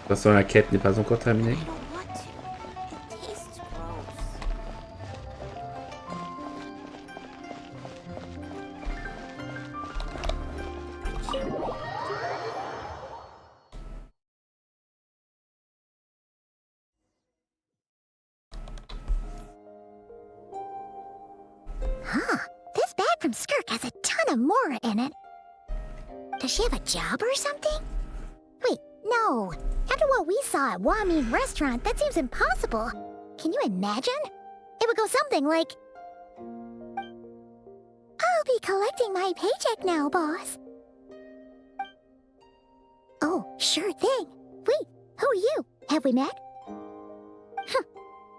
toute façon, la quête n'est pas encore terminée. Huh. This bag from Skirk has a ton of Mora in it. Does she have a job or something? Wait, no. After what we saw at Wamin Restaurant, that seems impossible. Can you imagine? It would go something like... I'll be collecting my paycheck now, boss. Oh, sure thing. Wait, who are you? Have we met? Huh.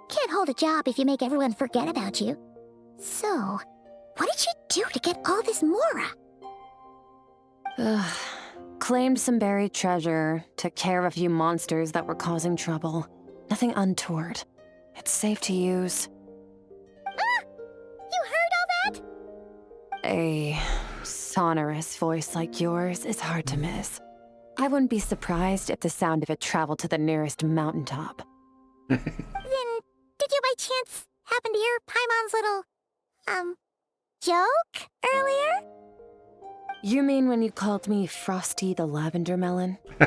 Can't hold a job if you make everyone forget about you. So, what did she do to get all this Mora? Claimed some buried treasure, took care of a few monsters that were causing trouble. Nothing untoward. It's safe to use. Ah! You heard all that? A sonorous voice like yours is hard to miss. I wouldn't be surprised if the sound of it traveled to the nearest mountaintop. Then, did you by chance happen to hear Paimon's little, joke earlier? You mean when you called me Frosty the Lavender Melon? Tu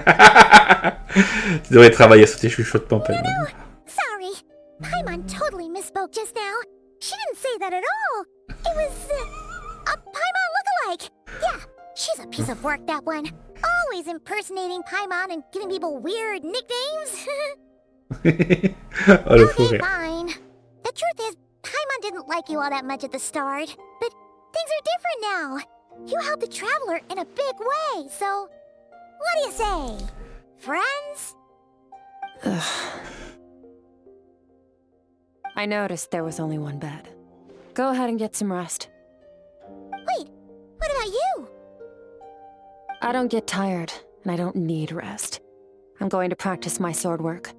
devrais travailler sur tes chuchotements, Paimon. No, sorry. Paimon totally misspoke just now. She didn't say that at all. It was, a Paimon lookalike. Yeah, she's a piece of work, that one. Always impersonating Paimon and giving people weird nicknames. Oh, le fou Okay, rire. fine. The truth is, Paimon didn't like you all that much at the start. But things are different now. You helped the Traveler in a big way, so... What do you say? Friends? I noticed there was only one bed. Go ahead and get some rest. Wait, what about you? I don't get tired, and I don't need rest. I'm going to practice my sword work.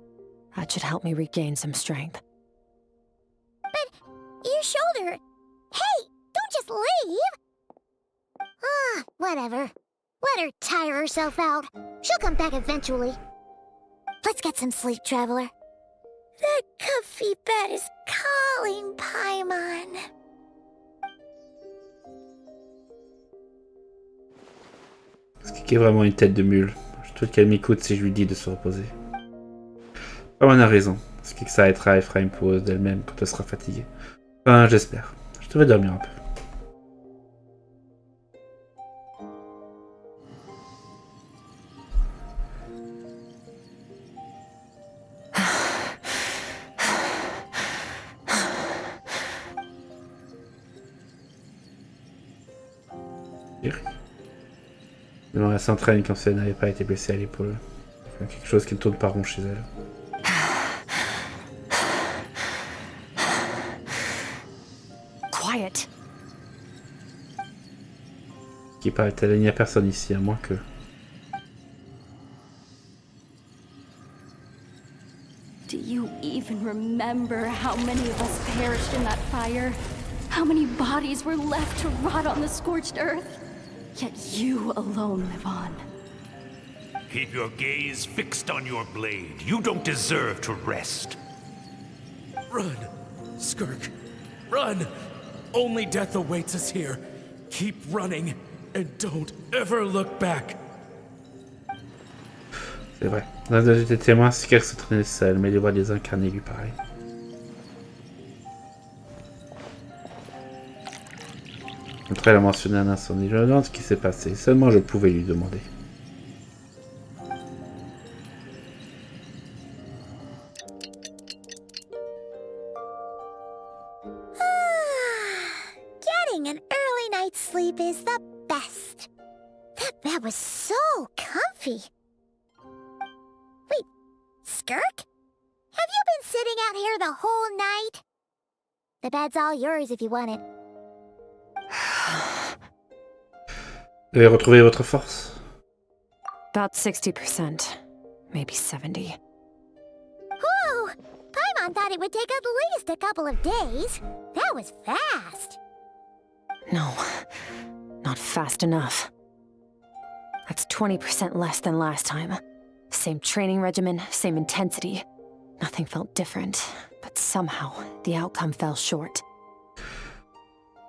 That should help me regain some strength. But your shoulder... Hey, don't just leave! Ah, whatever. Let her tire herself out. She'll come back eventually. Let's get some sleep, Traveler. That comfy bed is calling, Paimon. Skirk est vraiment une tête de mule. Je trouve qu'elle m'écoute si je lui dis de se reposer. Paimon a raison. Skirk s'arrêtera et fera une pause d'elle-même quand elle sera fatiguée. Enfin, j'espère. Je devrais dormir un peu. Elle s'entraîne comme si elle n'avait pas été blessée à l'épaule. Quelque chose qui ne tourne pas rond chez elle. Quiet. Qui paraît-elle, il n'y a personne ici, à moins que... Do you even remember how many of us perished in that fire? How many bodies were left to rot on the scorched earth? Yet you alone live on. Keep your gaze fixed on your blade. You don't deserve to rest. Run, Skirk. Run! Only death awaits us here. Keep running, and don't ever look back. C'est vrai. Dans un j'étais témoin, Skirk se traînait seul, mais les voix des incarnés lui pareil. Après, elle a mentionné un incendie. Je me demande ce qui s'est passé. Seulement je pouvais lui demander. Getting an early night's sleep is the best. That bed was so comfy. Wait, Skirk? Have you been sitting out here the whole night? The bed's all yours if you want it. Vous avez retrouvé votre force? About 60%, maybe 70. Whew! Paimon thought it would take at least a couple of days. That was fast. No, not fast enough. That's 20% less than last time. Same training regimen, same intensity. Nothing felt different, but somehow the outcome fell short.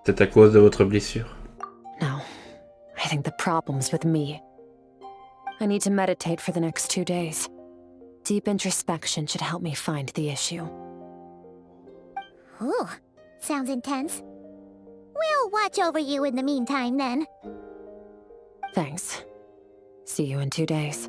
C'est à cause de votre blessure. No, I think the problem's with me. I need to meditate for the next 2 days. Deep introspection should help me find the issue. Ooh, sounds intense. We'll watch over you in the meantime, then. Thanks. See you in 2 days.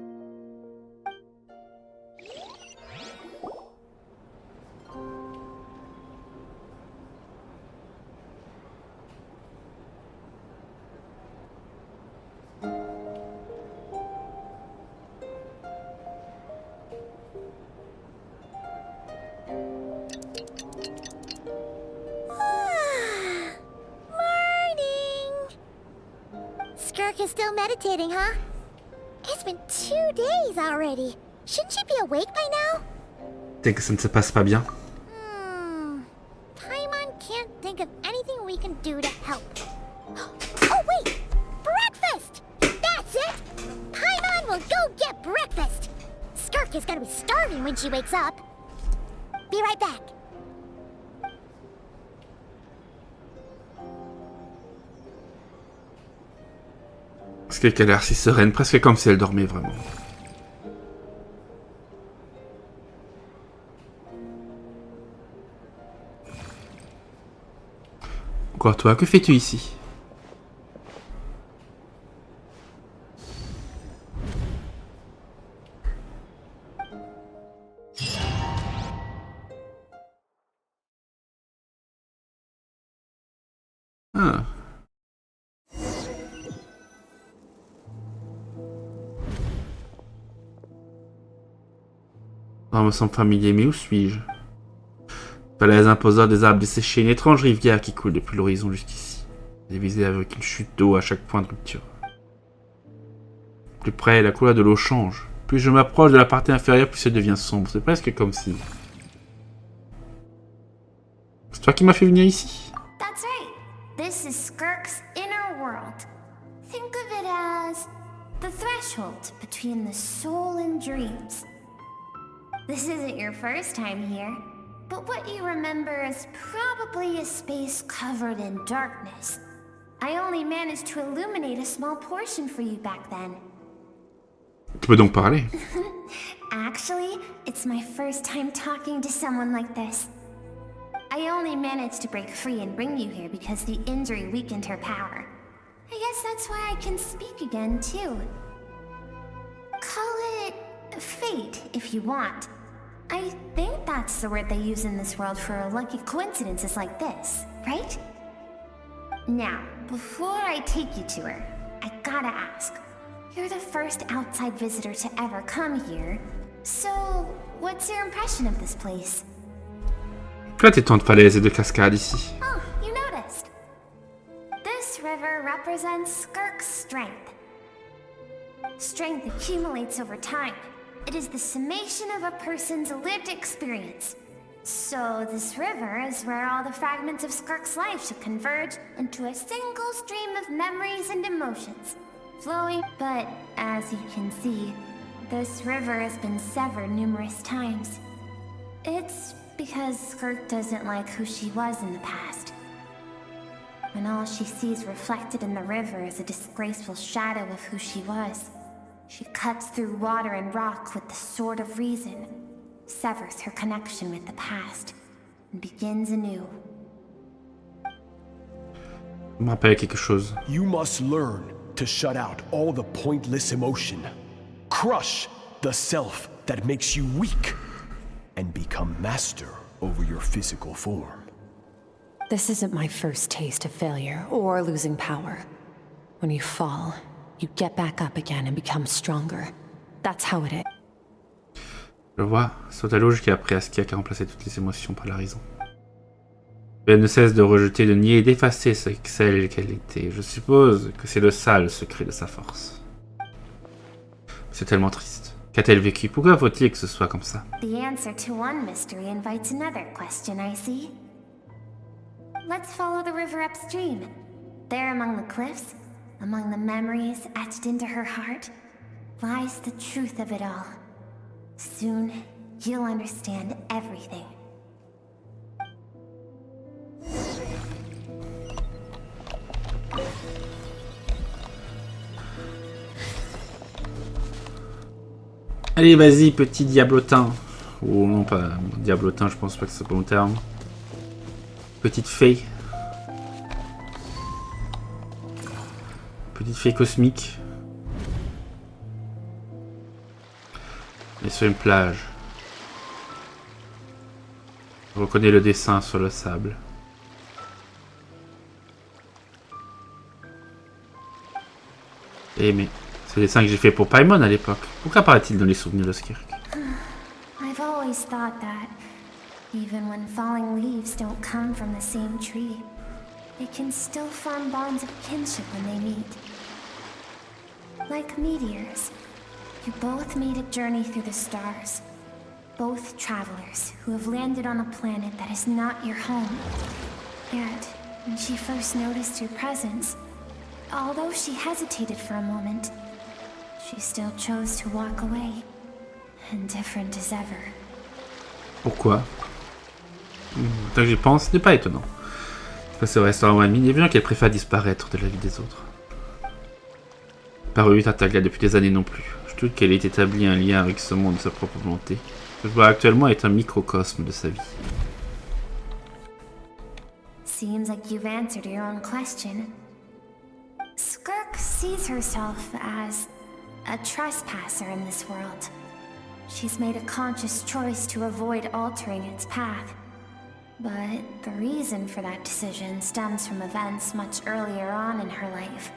Skirk is still meditating, huh? It's been 2 days already. Shouldn't she be awake by now? C'est que ça ne se passe pas bien. Paimon can't think of anything we can do to help. Oh wait! Breakfast! That's it! Paimon will go get breakfast! Skirk is gonna be starving when she wakes up. Be right back. Parce qu'elle a l'air si sereine, presque comme si elle dormait vraiment. Quoi, toi, que fais-tu ici? Ah. Ça me semble familier, mais où suis-je? Falaise imposante des arbres desséchés, une étrange rivière qui coule depuis l'horizon jusqu'ici, divisée avec une chute d'eau à chaque point de rupture. Plus près, la couleur de l'eau change. Plus je m'approche de la partie inférieure, plus elle devient sombre. C'est presque comme si... C'est toi qui m'as fait venir ici? That's right. This is Skirk's inner world. Think of it as the threshold between the soul and dreams. This isn't your first time here, but what you remember is probably a space covered in darkness. I only managed to illuminate a small portion for you back then. Tu peux donc parler? Actually, it's my first time talking to someone like this. I only managed to break free and bring you here because the injury weakened her power. I guess that's why I can speak again, too. Call it fate, if you want. I think that's the word they use in this world for lucky coincidences like this, right? Now, before I take you to her, I gotta ask. You're the first outside visitor to ever come here, so what's your impression of this place? Faites tant de falaises et de cascades ici. Oh, you noticed. This river represents Skirk's strength. Strength accumulates over time. It is the summation of a person's lived experience. So this river is where all the fragments of Skirk's life should converge into a single stream of memories and emotions. Flowing, but as you can see, this river has been severed numerous times. It's because Skirk doesn't like who she was in the past. When all she sees reflected in the river is a disgraceful shadow of who she was. She cuts through water and rock with the sword of reason, severs her connection with the past, and begins anew. Ça me rappelle quelque chose. You must learn to shut out all the pointless emotion. Crush the self that makes you weak, and become master over your physical form. This isn't my first taste of failure or losing power. When you fall, you get back up again and become stronger. That's how it is. Je vois, c'est la logique et après Askia qui a remplacé toutes les émotions par la raison. Elle ne cesse de rejeter, de nier et d'effacer celle qu'elle était. Je suppose que c'est le sale secret de sa force. C'est tellement triste. Qu'a-t-elle vécu? Pourquoi faut-il que ce soit comme ça? The answer to one mystery invites another question, I see. Let's follow the river upstream. There among the cliffs, among the memories etched into her heart, lies the truth of it all. Soon, you'll understand everything. Allez, vas-y, petit diablotin. Oh non, pas diablotin, je pense pas que c'est bon terme. Petite fée. Petite fée cosmique. Et sur une plage. Je reconnais le dessin sur le sable. Eh mais, c'est le dessin que j'ai fait pour Paimon à l'époque. Pourquoi apparaît-il dans les souvenirs de Skirk? I've always thought that, even when falling leaves don't come from the same tree, they can still form bonds of kinship when they meet. Like meteors, you both made a journey through the stars. Both travelers who have landed on a planet that is not your home. Yet, when she first noticed your presence, although she hesitated for a moment, she still chose to walk away, indifferent as ever. Pourquoi? Tant que j'y pense, ce n'est pas étonnant. Face au restaurant ami, il est bien qu'elle préfère disparaître de la vie des autres. Pas revu Tartaglia depuis des années non plus. Je doute qu'elle ait établi un lien avec ce monde de sa propre volonté. Ce que je vois actuellement est un microcosme de sa vie. Seems like you've answered your own question. Skirk sees herself as a trespasser in this world. She's made a conscious choice to avoid altering its path. But the reason for that decision stems from events much earlier on in her life.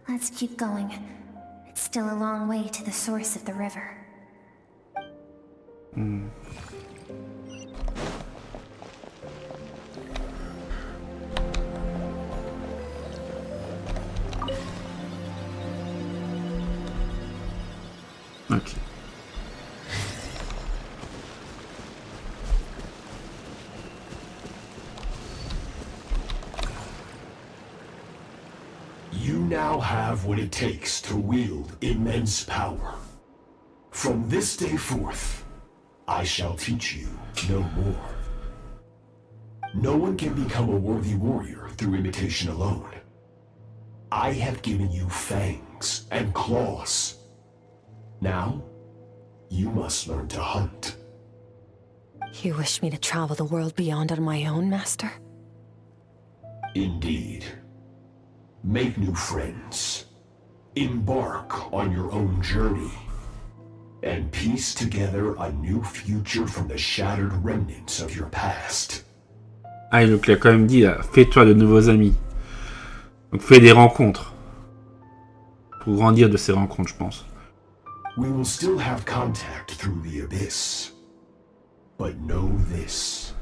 Let's keep going. It's still a long way to the source of the river. Ok. You now have what it takes to wield immense power. From this day forth, I shall teach you no more. No one can become a worthy warrior through imitation alone. I have given you fangs and claws. Now, you must learn to hunt. You wish me to travel the world beyond on my own, Master? Indeed. Make new friends. Embark on your own journey. And piece together a new future from the shattered remnants of your past. Ah, donc il a quand même dit, là, fais-toi de nouveaux amis. Donc fais des rencontres. Pour grandir de ces rencontres, je pense. We will still have contact through the abyss. But know this.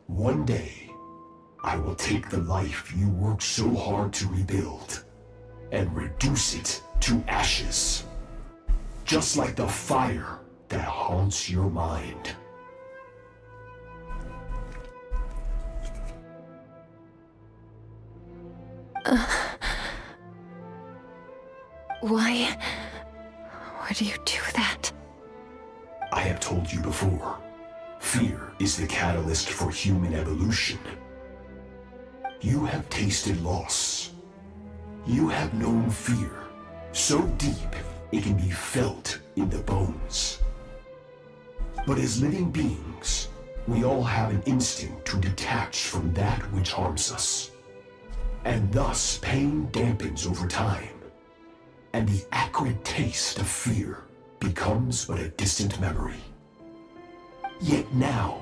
One day, I will take the life you worked so hard to rebuild and reduce it to ashes. Just like the fire that haunts your mind. Why do you do that? I have told you before. Fear is the catalyst for human evolution. You have tasted loss. You have known fear so deep it can be felt in the bones. But as living beings, we all have an instinct to detach from that which harms us. And thus pain dampens over time, and the acrid taste of fear becomes but a distant memory. Yet now,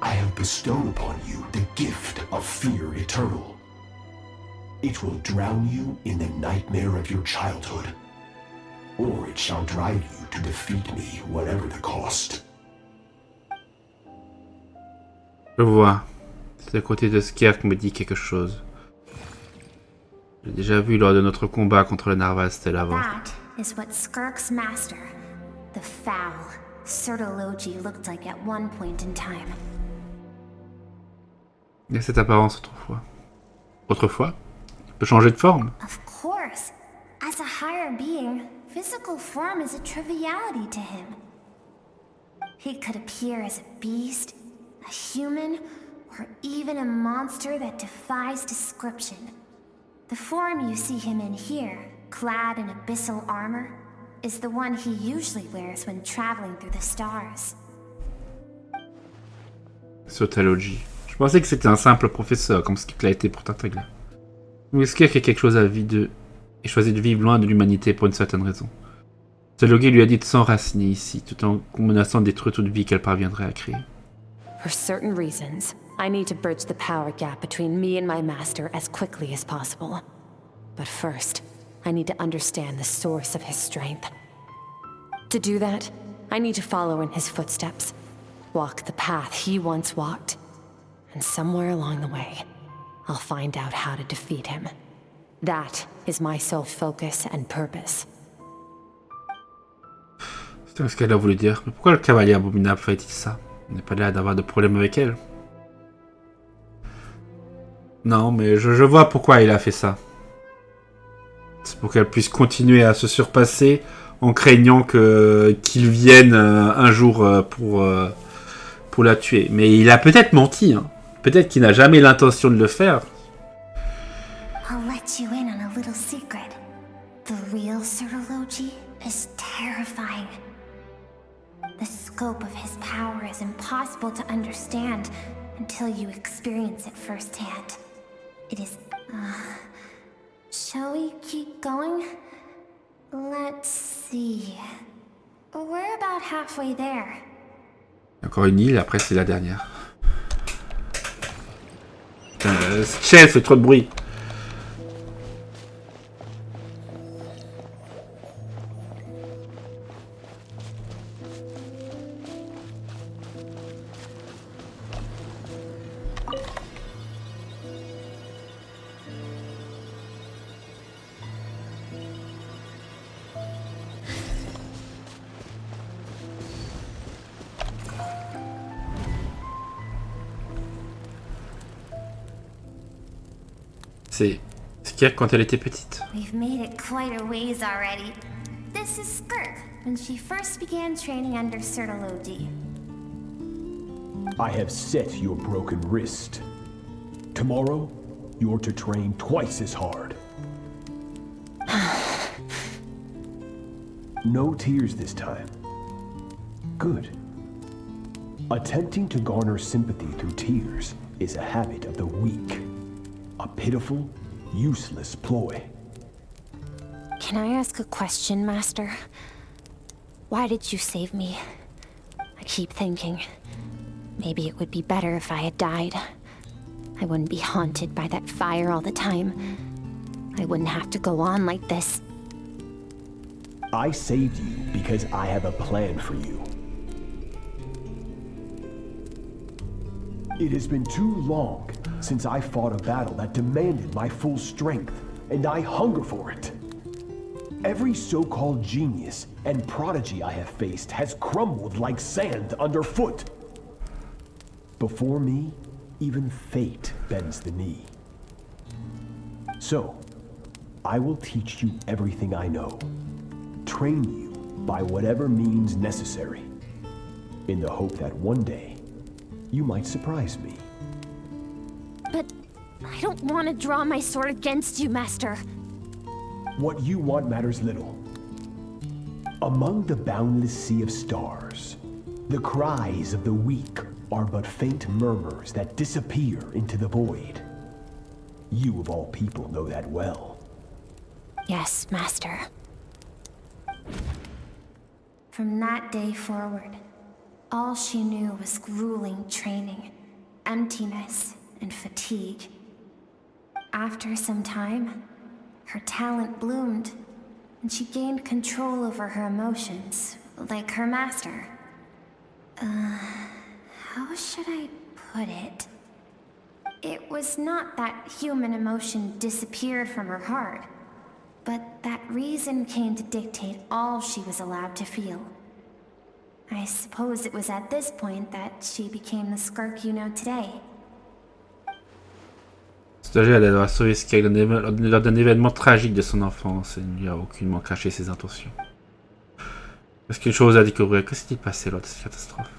I have bestowed upon you the gift of fear eternal. It will drown you in the nightmare of your childhood, or it shall drive you to defeat me, whatever the cost. Je vois. C'est à côté de Skirk me dit quelque chose. J'ai déjà vu lors de notre combat contre le narval stellaire avant. That is what Skirk's master, the foul Sertologi, looked like at one point in time. Il y a cette apparence autrefois. Autrefois? Il peut changer de forme? Of course. As a higher being, physical form is a triviality to him. He could appear as a beast, a human, or even a monster that defies description. The form you see him in here, clad in abyssal armor, is the one he usually wears when traveling through the stars. Sociologie. Je pensais que c'était un simple professeur, comme Skirk l'a été pour Tartaglia. Mais Skirk a quelque chose à vivre et choisit de vivre loin de l'humanité pour une certaine raison. Sociologie lui a dit de s'enraciner ici, tout en menaçant de détruire toute vie qu'elle parviendrait à créer. For certain reasons, I need to bridge the power gap between me and my master as quickly as possible. But first, I need to understand the source of his strength. To do that, I need to follow in his footsteps, walk the path he once walked, and somewhere along the way, I'll find out how to defeat him. That is my sole focus and purpose. C'est ce qu'elle a voulu dire. Mais pourquoi le cavalier abominable ferait-il ça? On n'est pas là d'avoir de problème avec elle. Non, mais je vois pourquoi il a fait ça. C'est pour qu'elle puisse continuer à se surpasser en craignant qu'il vienne un jour pour la tuer. Mais il a peut-être menti. Hein. Peut-être qu'il n'a jamais l'intention de le faire. I'll let you in on a little secret. The real Certology is terrifying. The scope of his power is impossible to understand until you experience it firsthand. It is... Shall we keep going? Let's see... We're about halfway there. Encore une île, après c'est la dernière. Putain, cette chaise fait trop de bruit. C'est Skirk quand elle était petite. We've made it quite a ways already. This is Skirk, when she first began training under Certology. I have set your broken wrist. Tomorrow, you're to train twice as hard. No tears this time. Good. Attempting to garner sympathy through tears is a habit of the weak. A pitiful, useless ploy. Can I ask a question, Master? Why did you save me? I keep thinking, maybe it would be better if I had died. I wouldn't be haunted by that fire all the time. I wouldn't have to go on like this. I saved you because I have a plan for you. It has been too long since I fought a battle that demanded my full strength, and I hunger for it. Every so-called genius and prodigy I have faced has crumbled like sand underfoot. Before me, even fate bends the knee. So, I will teach you everything I know. Train you by whatever means necessary, in the hope that one day, you might surprise me. But I don't want to draw my sword against you, Master. What you want matters little. Among the boundless sea of stars, the cries of the weak are but faint murmurs that disappear into the void. You of all people know that well. Yes, Master. From that day forward, all she knew was grueling training, emptiness, and fatigue. After some time, her talent bloomed, and she gained control over her emotions, like her master. How should I put it? It was not that human emotion disappeared from her heart, but that reason came to dictate all she was allowed to feel. I suppose it was at this point that she became the Skirk you know today. Stagiaire d'avoir sauvé Skirk lors d'un événement tragique de son enfance et ne lui a aucunement caché ses intentions. Parce qu'il y a une chose à découvrir. Que s'est-il passé lors de cette catastrophe?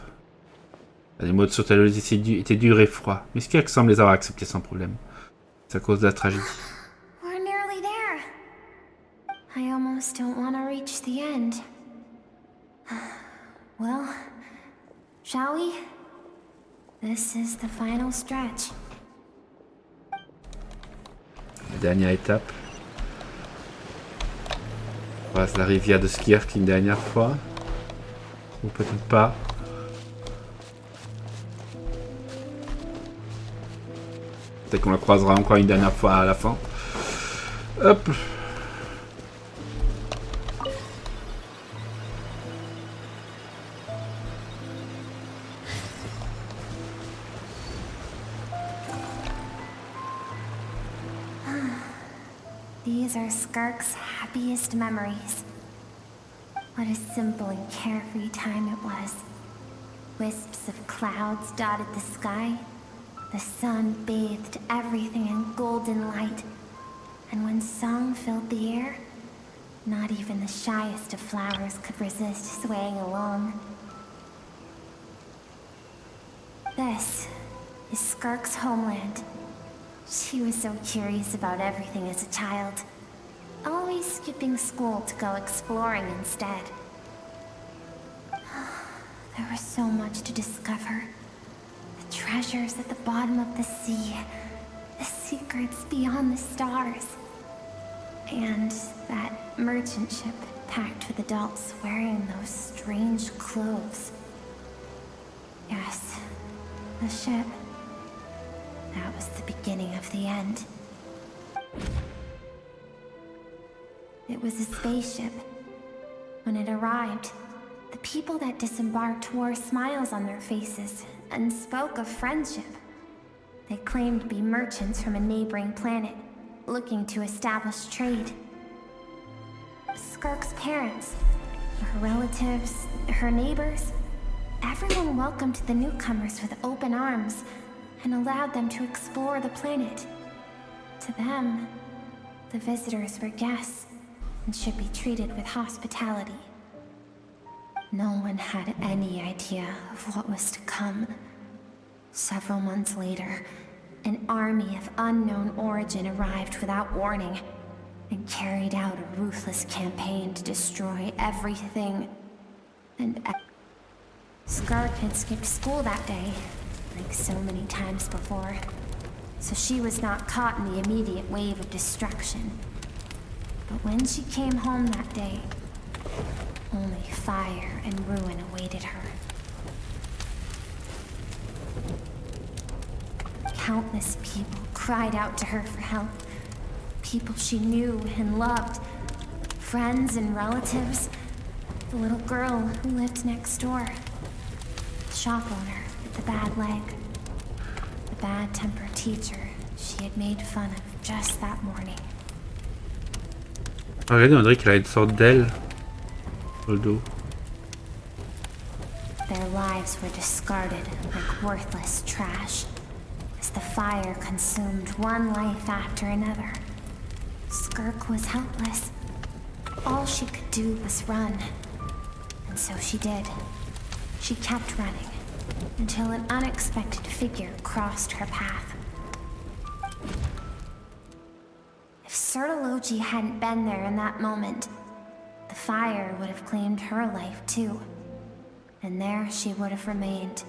Les mots de Sautalus étaient durs et froids, mais Skirk semble les avoir acceptés sans problème. C'est à cause de la tragédie. We're nearly there. I almost don't want to reach the end. Well, shall we? This is the final stretch. La dernière étape. On passe la rivière de Skirk une dernière fois. Ou peut-être pas. Peut-être qu'on la croisera encore une dernière fois à la fin. Hop. These are Skirk's happiest memories. What a simple and carefree time it was. Wisps of clouds dotted the sky. The sun bathed everything in golden light. And when song filled the air, not even the shyest of flowers could resist swaying along. This is Skirk's homeland. She was so curious about everything as a child, always skipping school to go exploring instead. There was so much to discover. The treasures at the bottom of the sea, the secrets beyond the stars, and that merchant ship packed with adults wearing those strange clothes. Yes, the ship. That was the beginning of the end. It was a spaceship. When it arrived, the people that disembarked wore smiles on their faces and spoke of friendship. They claimed to be merchants from a neighboring planet, looking to establish trade. Skirk's parents, her relatives, her neighbors, everyone welcomed the newcomers with open arms and allowed them to explore the planet. To them, the visitors were guests and should be treated with hospitality. No one had any idea of what was to come. Several months later, an army of unknown origin arrived without warning and carried out a ruthless campaign to destroy everything. And Skirk had skipped school that day, like so many times before, so she was not caught in the immediate wave of destruction. But when she came home that day, only fire and ruin awaited her. Countless people cried out to her for help. People she knew and loved. Friends and relatives. The little girl who lived next door. The shop owner with the bad leg. The bad-tempered teacher she had made fun of just that morning. Regardez, on dirait qu'il a une sorte d'aile au dos. Their lives were discarded like worthless trash as the fire consumed one life after another. Skirk was helpless. All she could do was run. And so she did. She kept running until an unexpected figure crossed her path. If Sertology hadn't been there in that moment, the fire would have claimed her life too. And there she would have remained,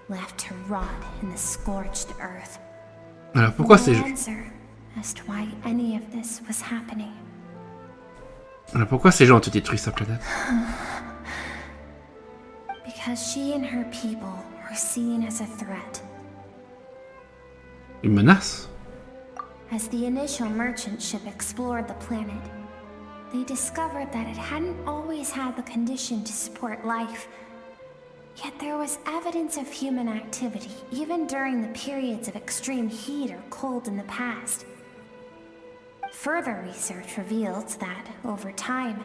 left to rot in the scorched earth. Alors pourquoi No ces answer as to why any of this was happening. Alors pourquoi ces gens ont détruit sa planète? Because she and her people were seen as a threat. Une menace? As the initial merchant ship explored the planet, they discovered that it hadn't always had the condition to support life. Yet there was evidence of human activity, even during the periods of extreme heat or cold in the past. Further research revealed that, over time,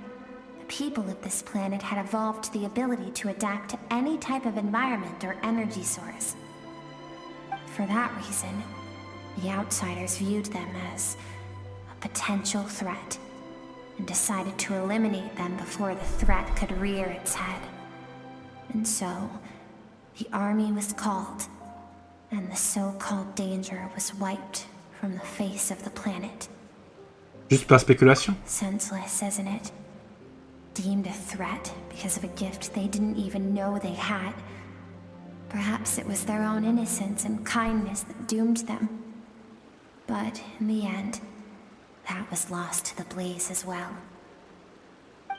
the people of this planet had evolved the ability to adapt to any type of environment or energy source. For that reason, The outsiders viewed them as a potential threat and decided to eliminate them before the threat could rear its head. And so, the army was called, and the so-called danger was wiped from the face of the planet. Juste par spéculation? Senseless, isn't it? Deemed a threat because of a gift they didn't even know they had. Perhaps it was their own innocence and kindness that doomed them. But in the end, that was lost to the blaze as well.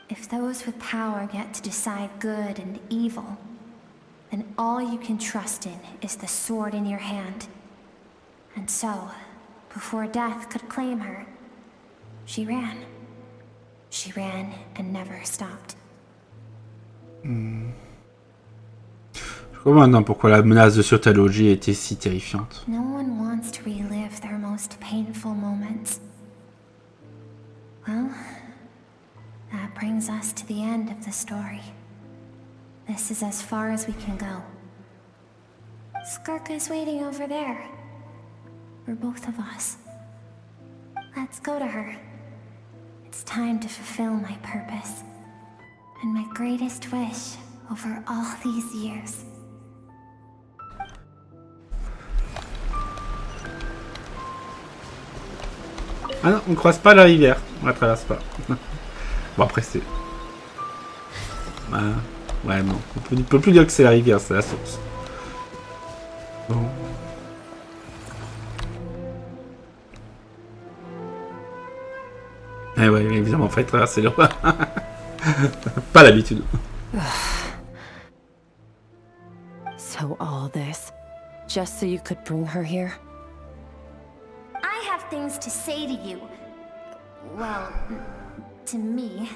If those with power get to decide good and evil, then all you can trust in is the sword in your hand. And so, before death could claim her, she ran. She ran and never stopped. Je comprends maintenant pourquoi la menace de surtalogie était si terrifiante. No one wants to relive their most painful moments. Well, that brings us to the end of the story. This is as far as we can go. Skirk is waiting over there. For both of us. Let's go to her. It's time to fulfill my purpose. And my greatest wish over all these years. Ah non, on ne croise pas la rivière. On la traverse pas. Bon, après, c'est... ouais, non. On ne peut plus dire que c'est la rivière, c'est la source. Bon. Eh ouais, évidemment, il fallait traverser le roi. Pas l'habitude. So all this, just so you could bring her here? I have things to say to you. Well, to me.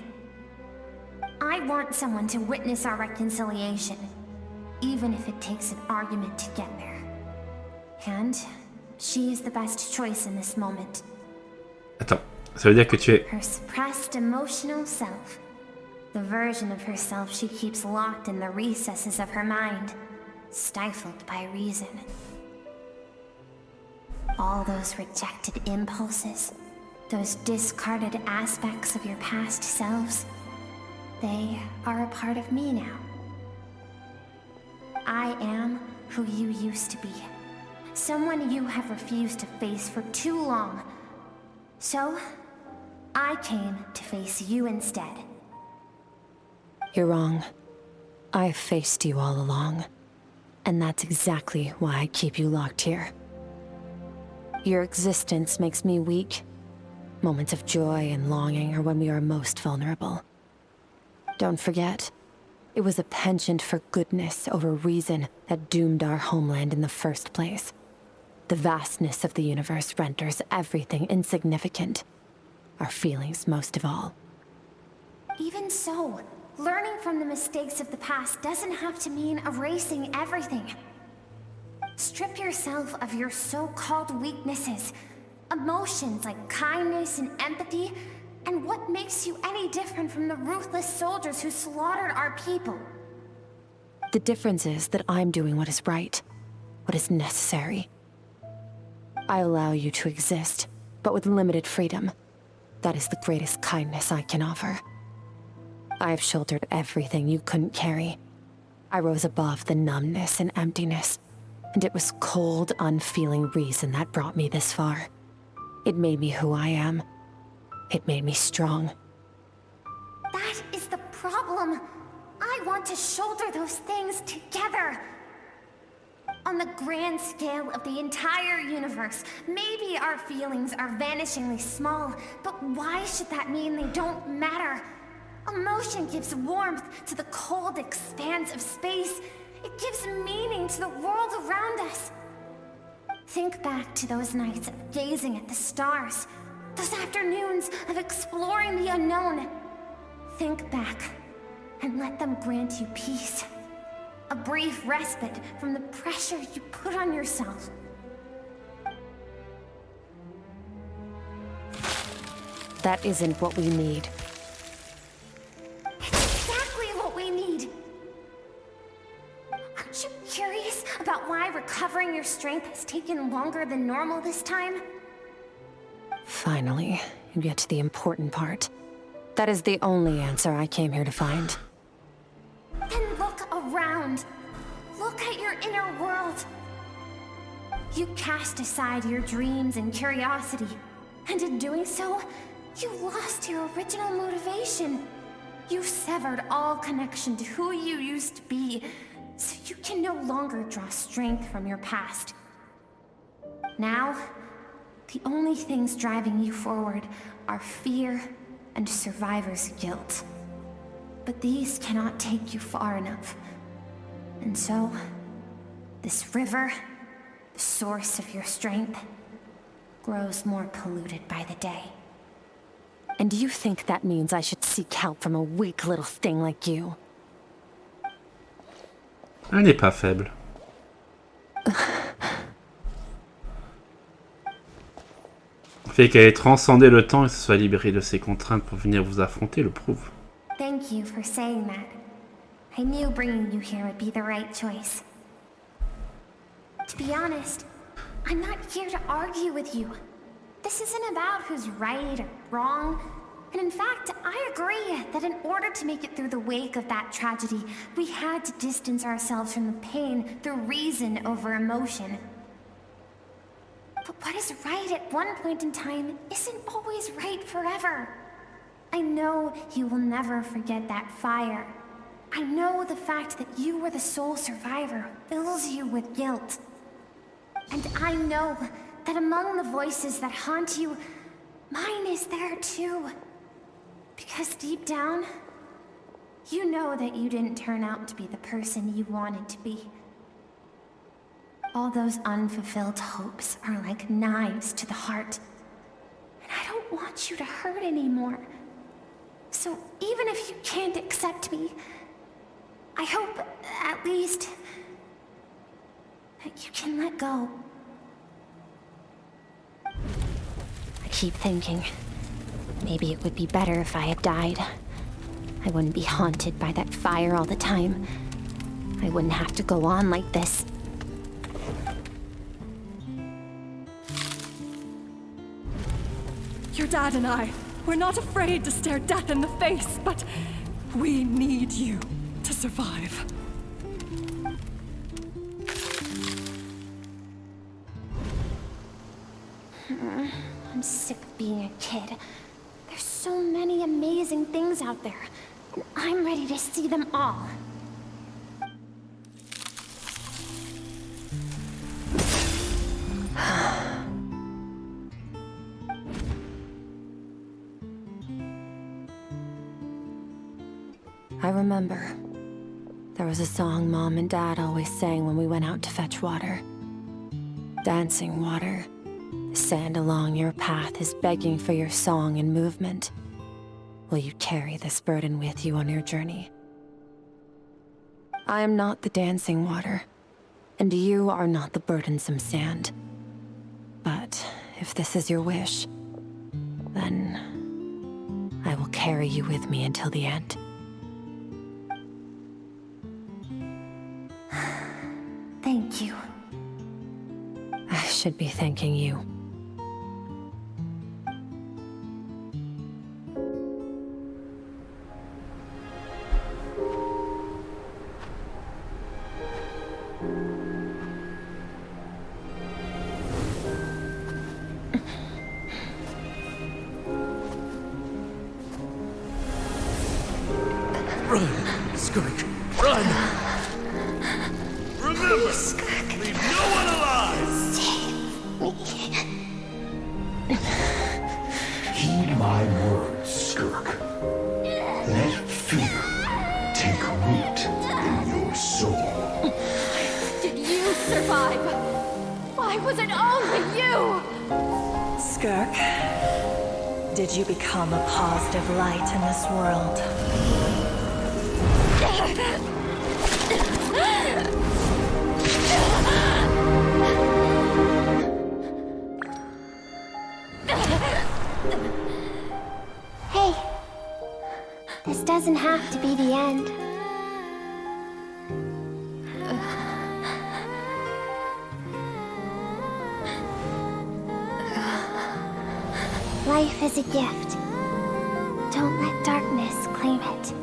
I want someone to witness our reconciliation, even if it takes an argument to get there. And she is the best choice in this moment. Attends, ça veut dire que tu es... Her suppressed emotional self. The version of herself she keeps locked in the recesses of her mind, stifled by reason. All those rejected impulses, those discarded aspects of your past selves, they are a part of me now. I am who you used to be. Someone you have refused to face for too long. So, I came to face you instead. You're wrong. I've faced you all along. And that's exactly why I keep you locked here. Your existence makes me weak. Moments of joy and longing are when we are most vulnerable. Don't forget, it was a penchant for goodness over reason that doomed our homeland in the first place. The vastness of the universe renders everything insignificant. Our feelings most of all. Even so, learning from the mistakes of the past doesn't have to mean erasing everything. Strip yourself of your so-called weaknesses, emotions like kindness and empathy, and what makes you any different from the ruthless soldiers who slaughtered our people? The difference is that I'm doing what is right, what is necessary. I allow you to exist, but with limited freedom. That is the greatest kindness I can offer. I've shouldered everything you couldn't carry. I rose above the numbness and emptiness, and it was cold, unfeeling reason that brought me this far. It made me who I am. It made me strong. That is the problem. I want to shoulder those things together. On the grand scale of the entire universe, maybe our feelings are vanishingly small, but why should that mean they don't matter? Emotion gives warmth to the cold expanse of space. It gives meaning to the world around us. Think back to those nights of gazing at the stars, those afternoons of exploring the unknown. Think back and let them grant you peace. A brief respite from the pressure you put on yourself. That isn't what we need. It's exactly what we need. Aren't you curious about why recovering your strength has taken longer than normal this time? Finally, you get to the important part. That is the only answer I came here to find. Then look around. Look at your inner world. You cast aside your dreams and curiosity, and in doing so, you lost your original motivation. You severed all connection to who you used to be, so you can no longer draw strength from your past. Now, the only things driving you forward are fear and survivor's guilt. But these cannot take you far enough. And so, this river, the source of your strength, grows more polluted by the day. And you think that means I should seek help from a weak little thing like you? Elle n'est pas faible. Le fait qu'elle ait transcendé le temps et se soit libérée de ses contraintes pour venir vous affronter le prouve. Thank you for saying that. I knew bringing you here would be the right choice. To be honest, I'm not here to argue with you. This isn't about who's right or wrong. And in fact, I agree that in order to make it through the wake of that tragedy, we had to distance ourselves from the pain through reason over emotion. But what is right at one point in time isn't always right forever. I know you will never forget that fire. I know the fact that you were the sole survivor fills you with guilt. And I know that among the voices that haunt you, mine is there too. Because deep down, you know that you didn't turn out to be the person you wanted to be. All those unfulfilled hopes are like knives to the heart. And I don't want you to hurt anymore. So even if you can't accept me, I hope, at least, that you can let go. I keep thinking, maybe it would be better if I had died. I wouldn't be haunted by that fire all the time. I wouldn't have to go on like this. Your dad and I, we're not afraid to stare death in the face, but we need you to survive. I'm sick of being a kid. There's so many amazing things out there, and I'm ready to see them all. I remember. There was a song Mom and Dad always sang when we went out to fetch water. Dancing water. The sand along your path is begging for your song and movement. Will you carry this burden with you on your journey? I am not the dancing water, and you are not the burdensome sand. But if this is your wish, then I will carry you with me until the end. Thank you. I should be thanking you. Run, Skirk, run! Remember, leave no one alive! Heed my words, Skirk. Let fear take root in your soul. Did you survive? Why was it only you? Skirk, did you become a positive light in this world? Hey, this doesn't have to be the end. Life is a gift. Don't let darkness claim it.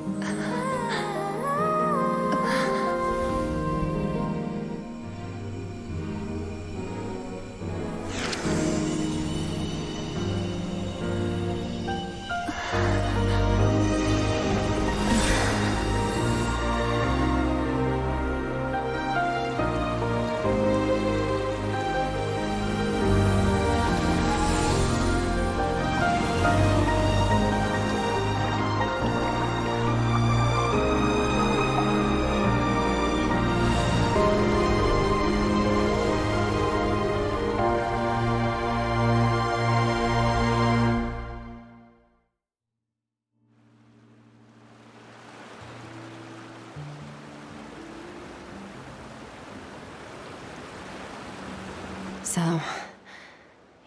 So,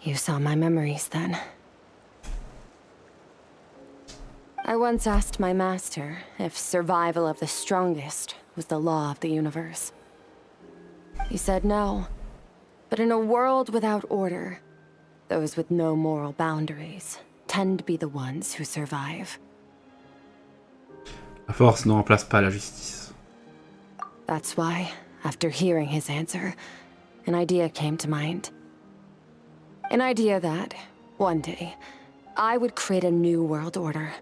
you saw my memories then. I once asked my master if survival of the strongest was the law of the universe. He said no, but in a world without order, those with no moral boundaries tend to be the ones who survive. La force ne remplace pas la justice. That's why, after hearing his answer, an idea came to mind. An idea that, one day, I would create a new world order.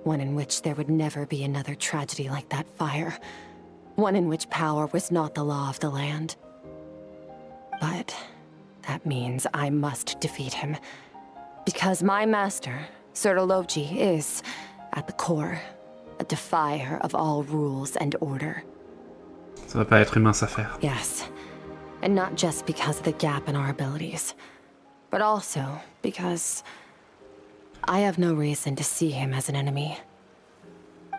One in which there would never be another tragedy like that fire. One in which power was not the law of the land. But that means I must defeat him. Because my master, Sirologi, is, at the core, a defier of all rules and order. Ça va pas être humain, cette affaire. Yes. And not just because of the gap in our abilities, but also because I have no reason to see him as an enemy.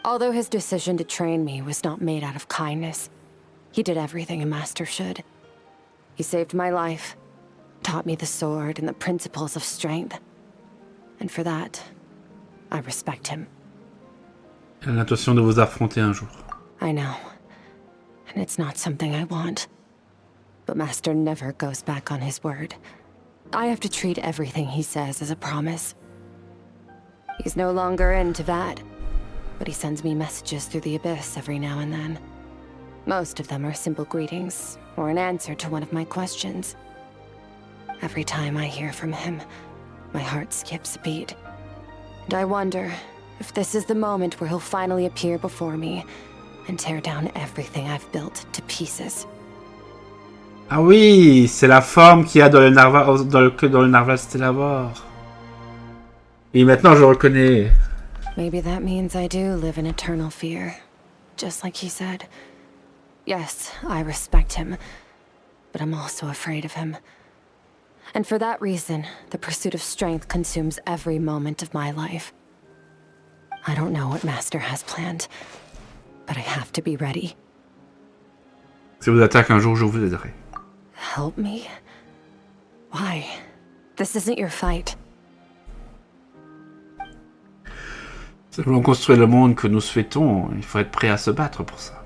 Although his decision to train me was not made out of kindness, he did everything a master should. He saved my life, taught me the sword and the principles of strength. And for that, I respect him. Il a l'intention de vous affronter un jour. I know. And it's not something I want. But Master never goes back on his word. I have to treat everything he says as a promise. He's no longer into that, but he sends me messages through the abyss every now and then. Most of them are simple greetings, or an answer to one of my questions. Every time I hear from him, my heart skips a beat. And I wonder if this is the moment where he'll finally appear before me and tear down everything I've built to pieces. Ah oui, c'est la forme qu'il y a dans le narval Stellavor. Et maintenant je le reconnais. Maybe that means I do live in eternal fear, just like he said. Yes, I respect him, but I'm also afraid of him. And for that reason, the pursuit of strength consumes every moment of my life. I don't know what Master has planned, but I have to be ready. Si vous attaquez un jour, je vous aiderai. Help me? Why? This isn't your fight. Si nous voulons construire le monde que nous souhaitons, il faut être prêt à se battre pour ça.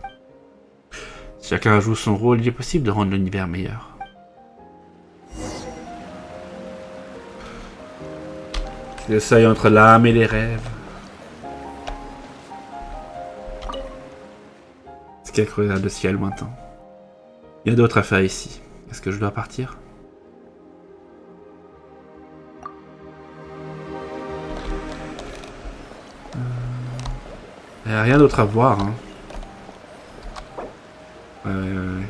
Si chacun joue son rôle, il est possible de rendre l'univers meilleur. C'est le seuil entre l'âme et les rêves. C'est quelque chose de ciel lointain. Il y a d'autres affaires ici. Est-ce que je dois partir? Il n'y a rien d'autre à voir. Hein. Ouais.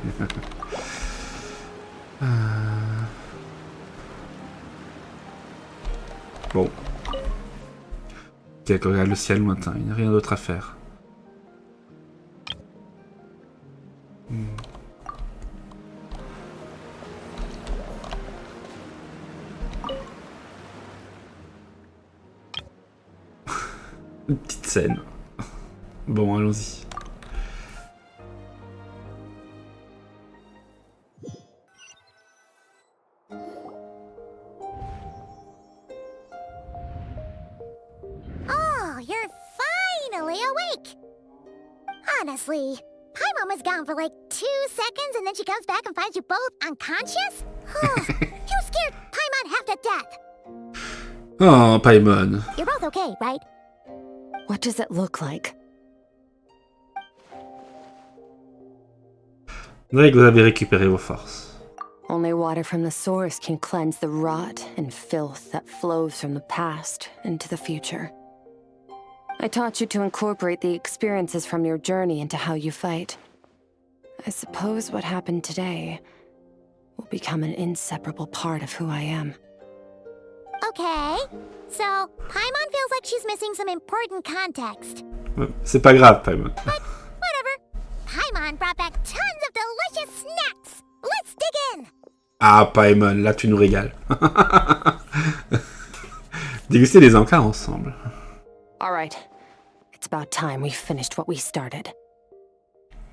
Bon. Ok, regarde le ciel lointain. Il n'y a rien d'autre à faire. Une petite scène. Bon, allons-y. Oh, you're finally awake! Honestly, Paimon was gone for like 2 seconds and then she comes back and finds you both unconscious? You scared Paimon half to death! Oh, Paimon. You're both okay, right? What does it look like? On dirait que vous avez récupéré vos forces. Only water from the source can cleanse the rot and filth that flows from the past into the future. I taught you to incorporate the experiences from your journey into how you fight. I suppose what happened today will become an inseparable part of who I am. Okay. So, Paimon feels like she's missing some important context. C'est pas grave, Paimon. But, whatever. Paimon brought back tons of delicious snacks. Let's dig in. Ah, Paimon, là tu nous régales. Déguster des encas ensemble. Alright. It's about time we finished what we started.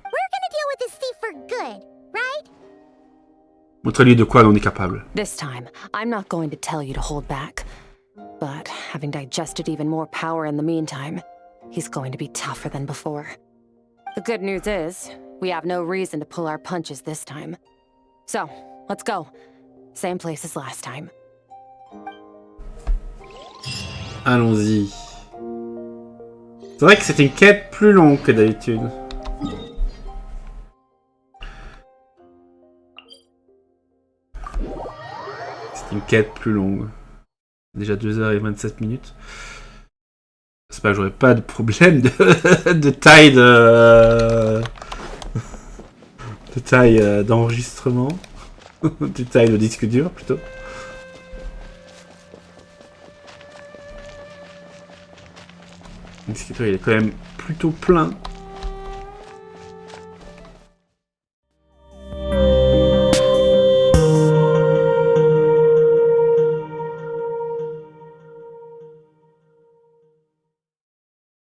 We're gonna deal with this thief for good, right? Montre-lui de quoi on est capable. This time, I'm not going to tell you to hold back. But having digested even more power in the meantime, he's going to be tougher than before. The good news is, we have no reason to pull our punches this time. So, let's go. Same place as last time. Allons-y. C'est vrai que c'est une quête plus longue que d'habitude. C'est une quête plus longue. Déjà 2h27. C'est pas que j'aurais pas de problème de taille de taille d'enregistrement. De taille de disque dur plutôt. Le disque dur il est quand même plutôt plein.